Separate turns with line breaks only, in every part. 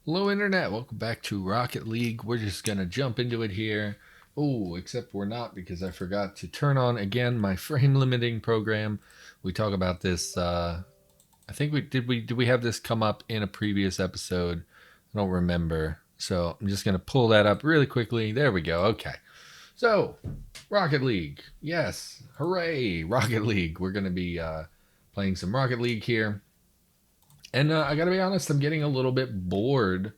Hello Internet, welcome back to Rocket League. We're just gonna jump into it here. Oh, except we're not because I forgot to turn on again my frame limiting program. We talk about this I think we have this come up in a previous episode. I don't remember. So I'm just gonna pull that up really quickly. There we go. Okay. So, Rocket League. Yes. Hooray, Rocket League. We're gonna be playing some Rocket League here. And I gotta be honest, I'm getting a little bit bored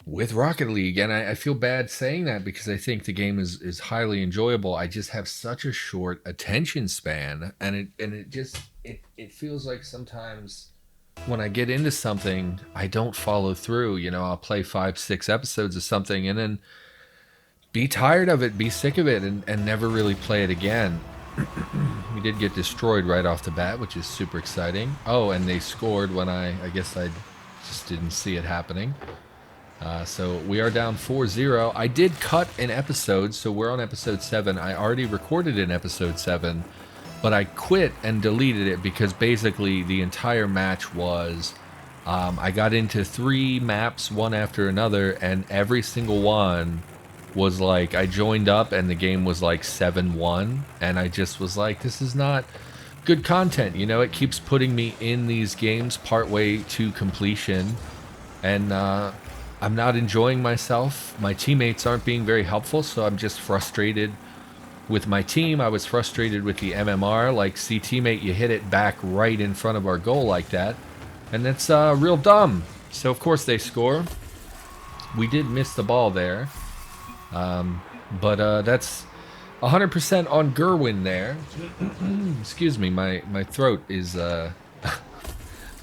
with Rocket League, and I feel bad saying that because I think the game is highly enjoyable. I just have such a short attention span, and it feels like sometimes when I get into something, I don't follow through. You know, I'll play 5, 6 episodes of something, and then be tired of it, be sick of it, and never really play it again. We did get destroyed right off the bat, which is super exciting. Oh, and they scored when I guess I just didn't see it happening. So we are down 4-0. I did cut an episode, so we're on episode 7. I already recorded in episode 7, but I quit and deleted it because basically the entire match was I got into 3 maps one after another, and every single one was like I joined up and the game was like 7-1, and I just was like, this is not good content. You know, it keeps putting me in these games partway to completion, and I'm not enjoying myself. My teammates aren't being very helpful, so I'm just frustrated with my team. I was frustrated with the MMR. Like, see, teammate, you hit it back right in front of our goal like that, and that's real dumb. So of course they score. We did miss the ball there, but that's 100% on Gerwin there. Excuse me, my throat is I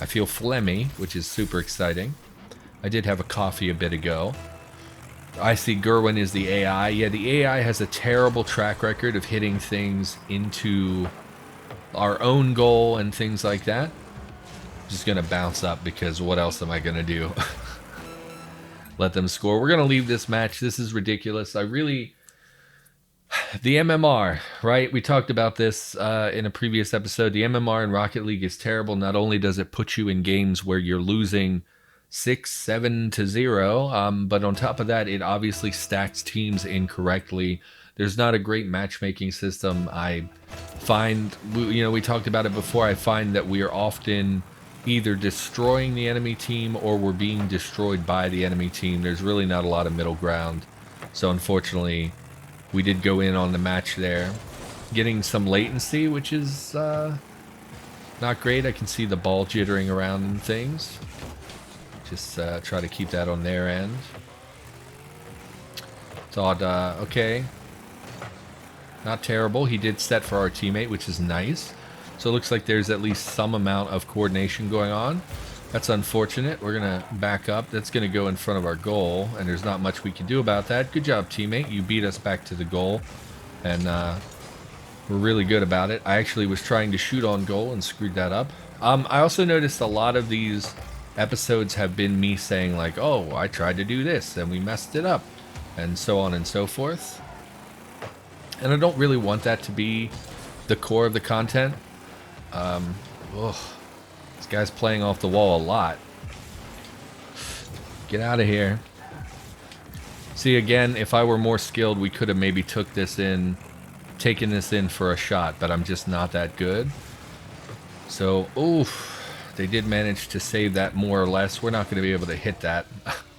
feel phlegmy, which is super exciting. I did have a coffee a bit ago. I see Gerwin is the AI. Yeah, the AI has a terrible track record of hitting things into our own goal and things like that. Just gonna bounce up because what else am I gonna do? Let them score. We're gonna leave this match. This is ridiculous. The MMR, right? We talked about this in a previous episode. The MMR in Rocket League is terrible. Not only does it put you in games where you're losing 6-7-0, but on top of that, it obviously stacks teams incorrectly. There's not a great matchmaking system. I find, we talked about it before. I find that we are often either destroying the enemy team or we're being destroyed by the enemy team. There's really not a lot of middle ground. So unfortunately, we did go in on the match there, getting some latency, which is not great. I can see the ball jittering around and things. Just try to keep that on their end. Thought, okay. Not terrible. He did set for our teammate, which is nice. So it looks like there's at least some amount of coordination going on. That's unfortunate. We're going to back up. That's going to go in front of our goal, and there's not much we can do about that. Good job, teammate. You beat us back to the goal, and we're really good about it. I actually was trying to shoot on goal and screwed that up. I also noticed a lot of these episodes have been me saying like, oh, I tried to do this and we messed it up, and so on and so forth. And I don't really want that to be the core of the content. This guy's playing off the wall a lot. Get out of here. See, again, if I were more skilled, we could have maybe taken this in for a shot, but I'm just not that good. So, oof. They did manage to save that more or less. We're not going to be able to hit that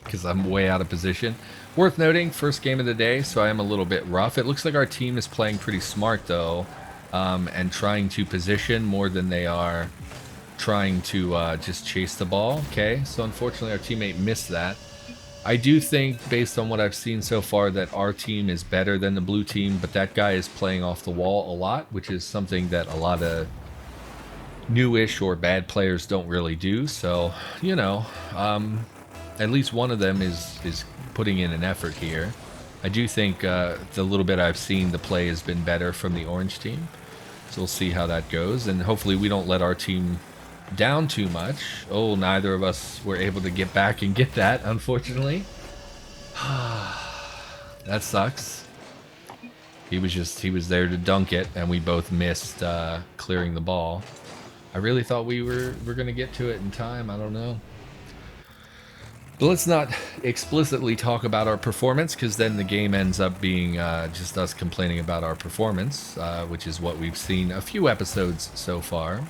because I'm way out of position. Worth noting, first game of the day, so I am a little bit rough. It looks like our team is playing pretty smart, though, and trying to position more than they are trying to just chase the ball. Okay, so unfortunately our teammate missed that. I do think, based on what I've seen so far, that our team is better than the blue team, but that guy is playing off the wall a lot, which is something that a lot of newish or bad players don't really do. So, you know, at least one of them is putting in an effort here. I do think the little bit I've seen, the play has been better from the orange team. So we'll see how that goes, and hopefully we don't let our team down too much. Oh, neither of us were able to get back and get that, unfortunately. That sucks. He was there to dunk it, and we both missed clearing the ball. I really thought we were going to get to it in time. I don't know. But let's not explicitly talk about our performance, because then the game ends up being just us complaining about our performance, which is what we've seen a few episodes so far.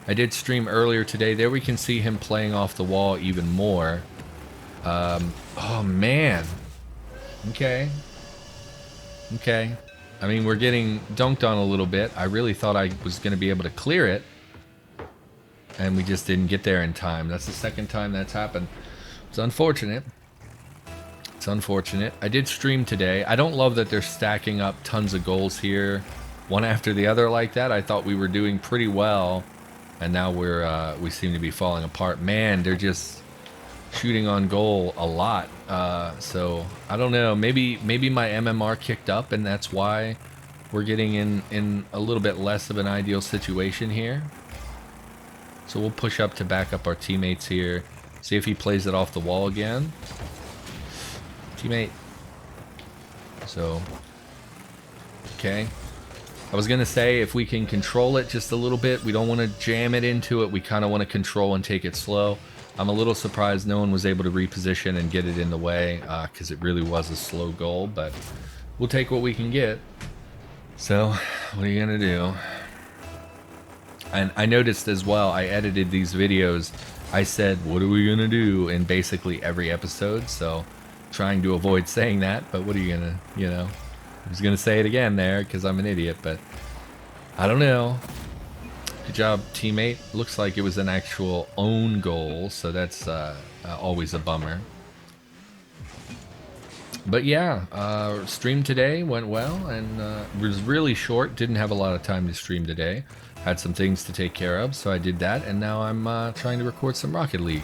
I did stream earlier today. There we can see him playing off the wall even more. Oh, man. Okay. Okay. I mean, we're getting dunked on a little bit. I really thought I was going to be able to clear it. And we just didn't get there in time. That's the second time that's happened. It's unfortunate. It's unfortunate. I did stream today. I don't love that they're stacking up tons of goals here, one after the other like that. I thought we were doing pretty well, and now we seem to be falling apart. Man, they're just shooting on goal a lot. So I don't know. Maybe my MMR kicked up, and that's why we're getting in a little bit less of an ideal situation here. So we'll push up to back up our teammates here. See if he plays it off the wall again. Teammate. So, okay. I was going to say if we can control it just a little bit. We don't want to jam it into it. We kind of want to control and take it slow. I'm a little surprised no one was able to reposition and get it in the way, because it really was a slow goal. But we'll take what we can get. So, what are you going to do? And I noticed as well, I edited these videos, I said, what are we going to do in basically every episode, so trying to avoid saying that, but what are you going to, you know, I was going to say it again there, because I'm an idiot, but I don't know. Good job, teammate. Looks like it was an actual own goal, so that's always a bummer. But yeah, stream today went well, and was really short, didn't have a lot of time to stream today. Had some things to take care of, so I did that, and now I'm trying to record some Rocket League.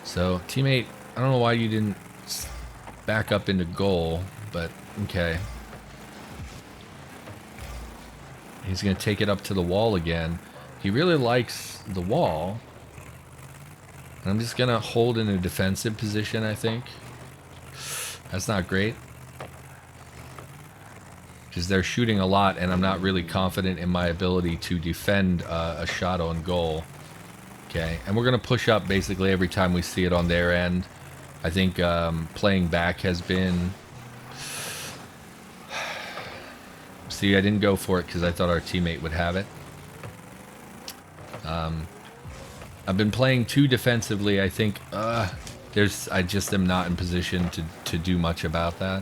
So, teammate, I don't know why you didn't back up into goal, but okay. He's going to take it up to the wall again. He really likes the wall. And I'm just going to hold in a defensive position, I think. That's not great. Because they're shooting a lot, and I'm not really confident in my ability to defend a shot on goal. Okay, and we're going to push up basically every time we see it on their end. I think playing back has been... See, I didn't go for it because I thought our teammate would have it. I've been playing too defensively. I think I just am not in position to do much about that.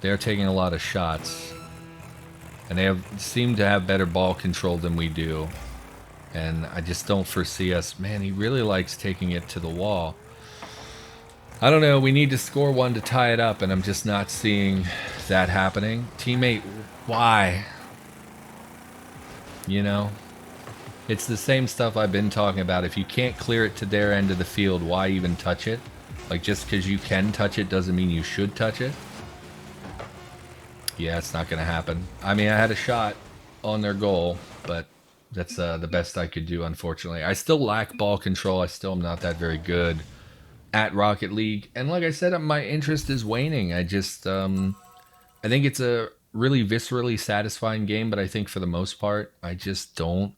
They're taking a lot of shots, and they seem to have better ball control than we do, and I just don't foresee us. Man, he really likes taking it to the wall. I don't know, we need to score one to tie it up, and I'm just not seeing that happening. Teammate, why? You know, it's the same stuff I've been talking about. If you can't clear it to their end of the field, why even touch it? Like, just because you can touch it doesn't mean you should touch it. Yeah, it's not going to happen. I mean, I had a shot on their goal, but that's the best I could do, unfortunately. I still lack ball control. I still am not that very good at Rocket League. And like I said, my interest is waning. I just, I think it's a really viscerally satisfying game, but I think for the most part, I just don't,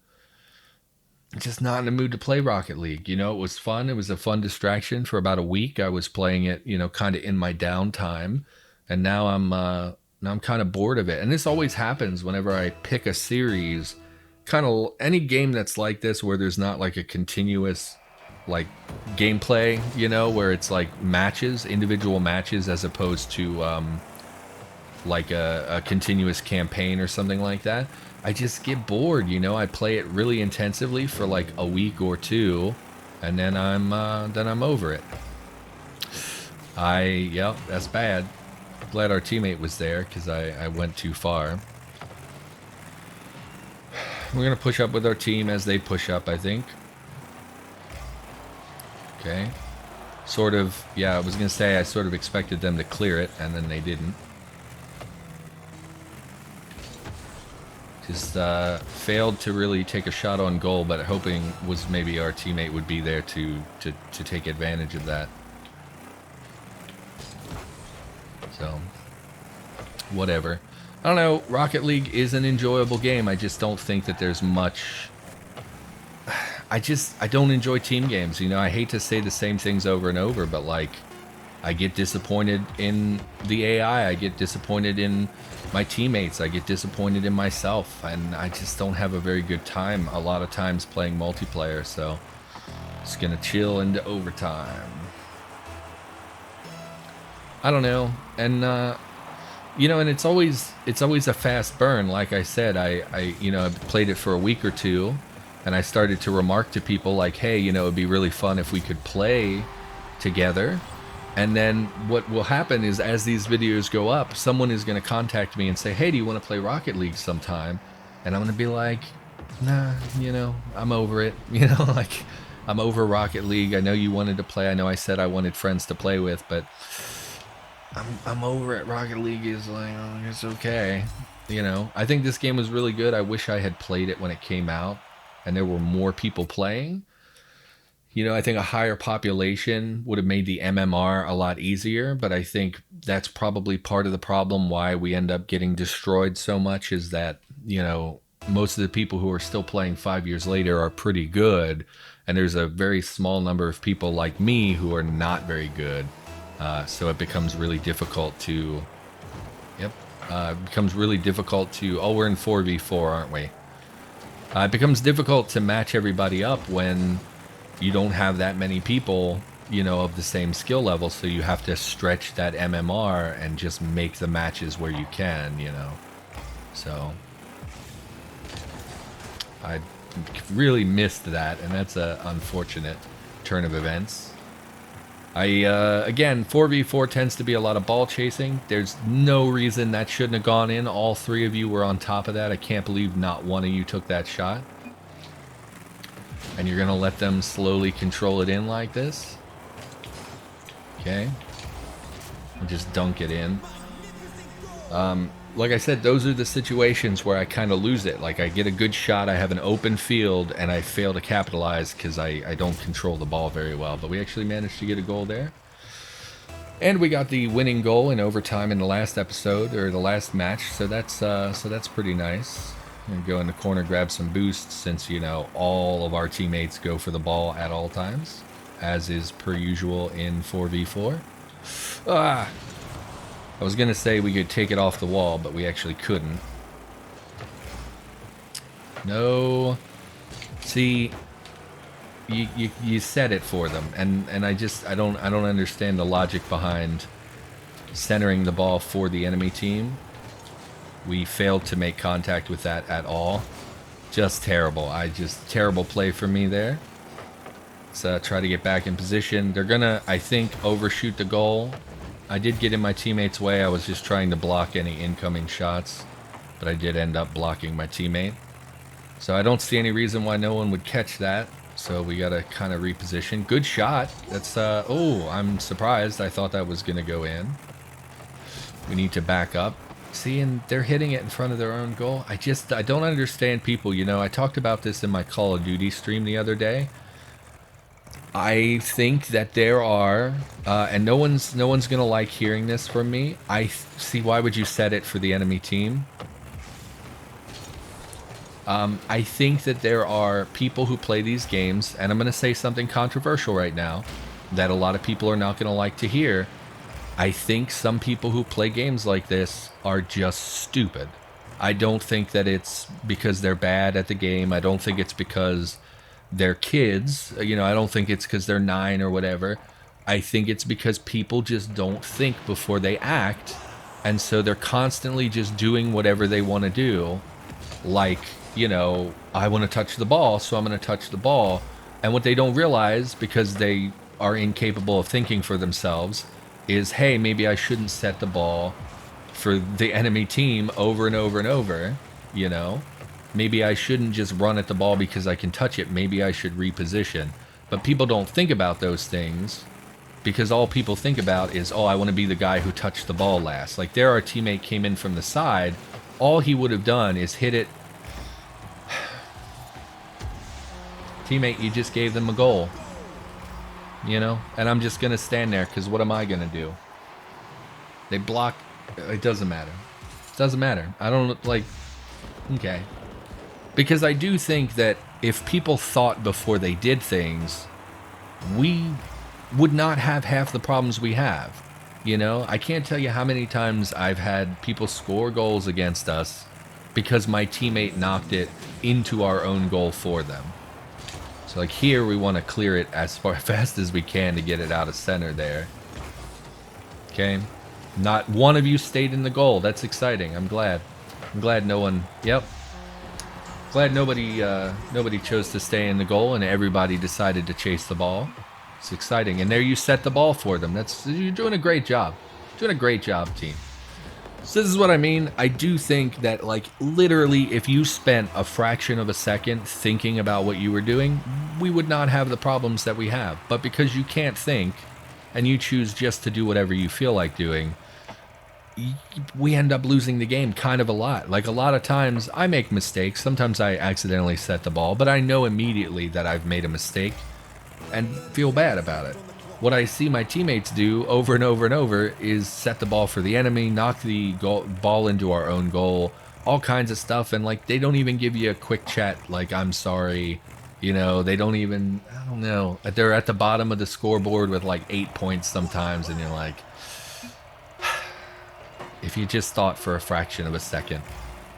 just not in the mood to play Rocket League. You know, it was fun. It was a fun distraction for about a week. I was playing it, you know, kind of in my downtime. And now I'm kind of bored of it. And this always happens whenever I pick a series, kind of any game that's like this, where there's not like a continuous like gameplay, you know, where it's like matches, individual matches, as opposed to like a continuous campaign or something like that. I just get bored, you know. I play it really intensively for like a week or two, and then I'm over it. Yep, that's bad. Glad our teammate was there, because I went too far. We're going to push up with our team as they push up, I think. Okay. Sort of, yeah, I was going to say I sort of expected them to clear it, and then they didn't. Just failed to really take a shot on goal, but hoping was maybe our teammate would be there to take advantage of that. So, whatever. I don't know, Rocket League is an enjoyable game. I just don't think that there's much... I don't enjoy team games. You know, I hate to say the same things over and over, but like, I get disappointed in the AI. I get disappointed in my teammates. I get disappointed in myself, and I just don't have a very good time a lot of times playing multiplayer. So just gonna chill into overtime. I don't know, and you know, and it's always a fast burn. Like I said, I you know, I played it for a week or two, and I started to remark to people like, hey, you know, it'd be really fun if we could play together. And then what will happen is, as these videos go up, someone is going to contact me and say, hey, do you want to play Rocket League sometime? And I'm going to be like, nah, you know, I'm over it. You know, like, I'm over Rocket League. I know you wanted to play. I know I said I wanted friends to play with, but I'm over it. Rocket League is like, oh, it's okay. You know, I think this game was really good. I wish I had played it when it came out and there were more people playing. You know, I think a higher population would have made the MMR a lot easier, but I think that's probably part of the problem why we end up getting destroyed so much, is that, you know, most of the people who are still playing 5 years later are pretty good, and there's a very small number of people like me who are not very good. So it becomes really difficult to... Yep. It becomes really difficult to... Oh, we're in 4v4, aren't we? It becomes difficult to match everybody up when you don't have that many people, you know, of the same skill level, so you have to stretch that MMR and just make the matches where you can, you know. So I really missed that, and that's a unfortunate turn of events. Again, 4v4 tends to be a lot of ball chasing. There's no reason that shouldn't have gone in. All three of you were on top of that. I can't believe not one of you took that shot. And you're gonna let them slowly control it in like this? Okay. And just dunk it in. Like I said, those are the situations where I kind of lose it. Like, I get a good shot, I have an open field, and I fail to capitalize because I don't control the ball very well. But we actually managed to get a goal there. And we got the winning goal in overtime in the last episode, or the last match, so that's pretty nice. And go in the corner, grab some boosts, since, you know, all of our teammates go for the ball at all times, as is per usual in 4v4. Ah! I was gonna say we could take it off the wall, but we actually couldn't. No. See, you set it for them, and I don't understand the logic behind centering the ball for the enemy team. We failed to make contact with that at all. Just terrible. Terrible play for me there. Let's try to get back in position. They're gonna, I think, overshoot the goal. I did get in my teammate's way. I was just trying to block any incoming shots, but I did end up blocking my teammate. So I don't see any reason why no one would catch that. So we gotta kind of reposition. Good shot. That's, oh, I'm surprised. I thought that was gonna go in. We need to back up. See, and they're hitting it in front of their own goal. I don't understand people, you know. I talked about this in my Call of Duty stream the other day. I think that there are, and no one's gonna like hearing this from me. See, why would you set it for the enemy team? I think that there are people who play these games, and I'm gonna say something controversial right now that a lot of people are not gonna like to hear. I think some people who play games like this are just stupid. I don't think that it's because they're bad at the game. I don't think it's because they're kids. You know, I don't think it's because they're 9 or whatever. I think it's because people just don't think before they act, and so they're constantly just doing whatever they want to do. Like, you know, I want to touch the ball, so I'm going to touch the ball. And what they don't realize, because they are incapable of thinking for themselves, is, hey, maybe I shouldn't set the ball for the enemy team over and over and over, you know? Maybe I shouldn't just run at the ball because I can touch it. Maybe I should reposition. But people don't think about those things, because all people think about is, oh, I want to be the guy who touched the ball last. Like, there, our teammate came in from the side. All he would have done is hit it. Teammate, you just gave them a goal. You know? And I'm just going to stand there, because what am I going to do? They block. It doesn't matter. It doesn't matter. I don't, like... Okay. Because I do think that if people thought before they did things, we would not have half the problems we have. You know, I can't tell you how many times I've had people score goals against us because my teammate knocked it into our own goal for them. So like here, we want to clear it as fast as we can to get it out of center there. Okay. Not one of you stayed in the goal. That's exciting. I'm glad. I'm glad no one... Yep. Glad nobody chose to stay in the goal and everybody decided to chase the ball. It's exciting. And there you set the ball for them. You're doing a great job. Doing a great job, team. So this is what I mean. I do think that, like, literally, if you spent a fraction of a second thinking about what you were doing, we would not have the problems that we have. But because you can't think and you choose just to do whatever you feel like doing, we end up losing the game kind of a lot. Like, a lot of times I make mistakes. Sometimes I accidentally set the ball, but I know immediately that I've made a mistake and feel bad about it. What I see my teammates do over and over and over is set the ball for the enemy, knock the ball into our own goal, all kinds of stuff. And like, they don't even give you a quick chat like, I'm sorry. You know, they don't even, I don't know. They're at the bottom of the scoreboard with like 8 points sometimes. And you're like, if you just thought for a fraction of a second.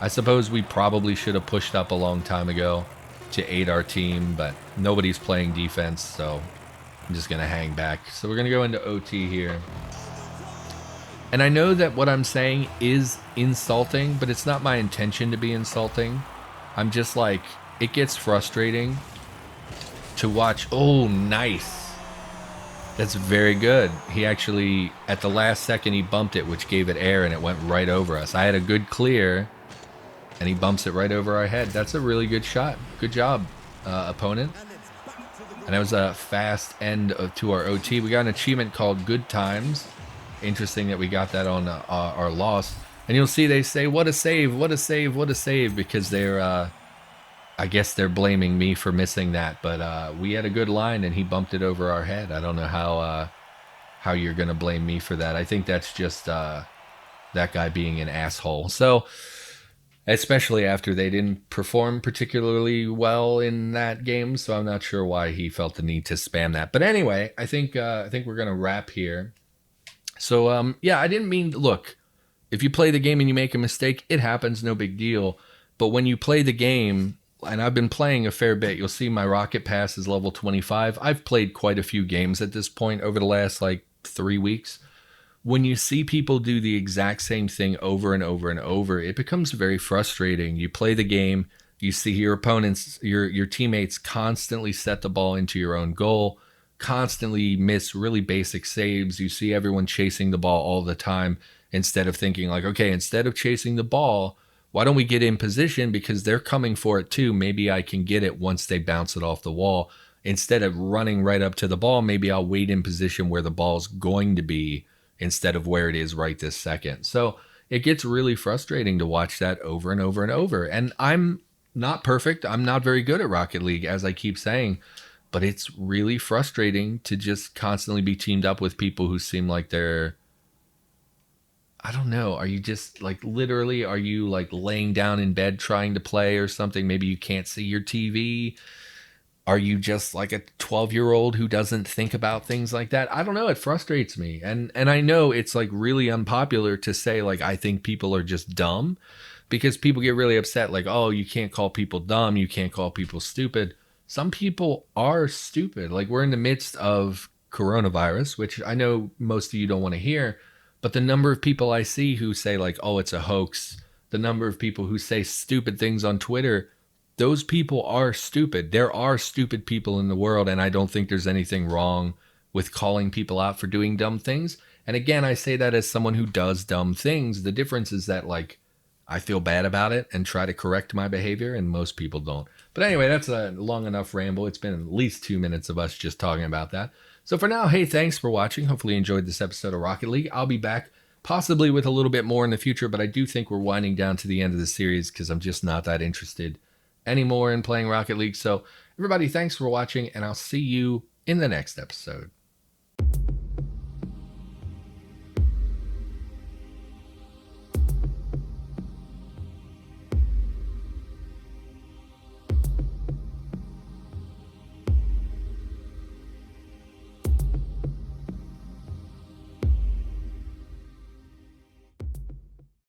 I suppose we probably should have pushed up a long time ago to aid our team, but nobody's playing defense, so I'm just going to hang back. So we're going to go into OT here. And I know that what I'm saying is insulting, but it's not my intention to be insulting. I'm just like, it gets frustrating to watch. Oh, nice. That's very good. He actually, at the last second, he bumped it, which gave it air, and it went right over us. I had a good clear, and he bumps it right over our head. That's a really good shot. Good job, opponent. And that was a fast end to our OT. We got an achievement called Good Times. Interesting that we got that on our loss. And you'll see they say, what a save, what a save, what a save, because they're... I guess they're blaming me for missing that, but we had a good line and he bumped it over our head. I don't know how you're going to blame me for that. I think that's just that guy being an asshole. So, especially after they didn't perform particularly well in that game, so I'm not sure why he felt the need to spam that. But anyway, I think we're going to wrap here. So, yeah, I didn't mean... Look, if you play the game and you make a mistake, it happens, no big deal. But when you play the game... And I've been playing a fair bit. You'll see my Rocket Pass is level 25. I've played quite a few games at this point over the last, like, 3 weeks. When you see people do the exact same thing over and over and over, it becomes very frustrating. You play the game, you see your opponents, your teammates constantly set the ball into your own goal, constantly miss really basic saves. You see everyone chasing the ball all the time instead of thinking like, okay, instead of chasing the ball, why don't we get in position because they're coming for it too? Maybe I can get it once they bounce it off the wall. Instead of running right up to the ball, maybe I'll wait in position where the ball's going to be instead of where it is right this second. So it gets really frustrating to watch that over and over and over. And I'm not perfect. I'm not very good at Rocket League, as I keep saying. But it's really frustrating to just constantly be teamed up with people who seem like they're... I don't know. Are you just like literally, are you like laying down in bed trying to play or something? Maybe you can't see your TV. Are you just like a 12-year-old who doesn't think about things like that? I don't know. It frustrates me. And I know it's like really unpopular to say like, I think people are just dumb because people get really upset. Like, oh, you can't call people dumb. You can't call people stupid. Some people are stupid. Like we're in the midst of coronavirus, which I know most of you don't want to hear. But the number of people I see who say like, oh, it's a hoax, the number of people who say stupid things on Twitter, those people are stupid. There are stupid people in the world, and I don't think there's anything wrong with calling people out for doing dumb things. And again, I say that as someone who does dumb things. The difference is that like I feel bad about it and try to correct my behavior, and most people don't. But anyway, that's a long enough ramble. It's been at least 2 minutes of us just talking about that. So for now, hey, thanks for watching. Hopefully you enjoyed this episode of Rocket League. I'll be back possibly with a little bit more in the future, but I do think we're winding down to the end of the series because I'm just not that interested anymore in playing Rocket League. So everybody, thanks for watching, and I'll see you in the next episode.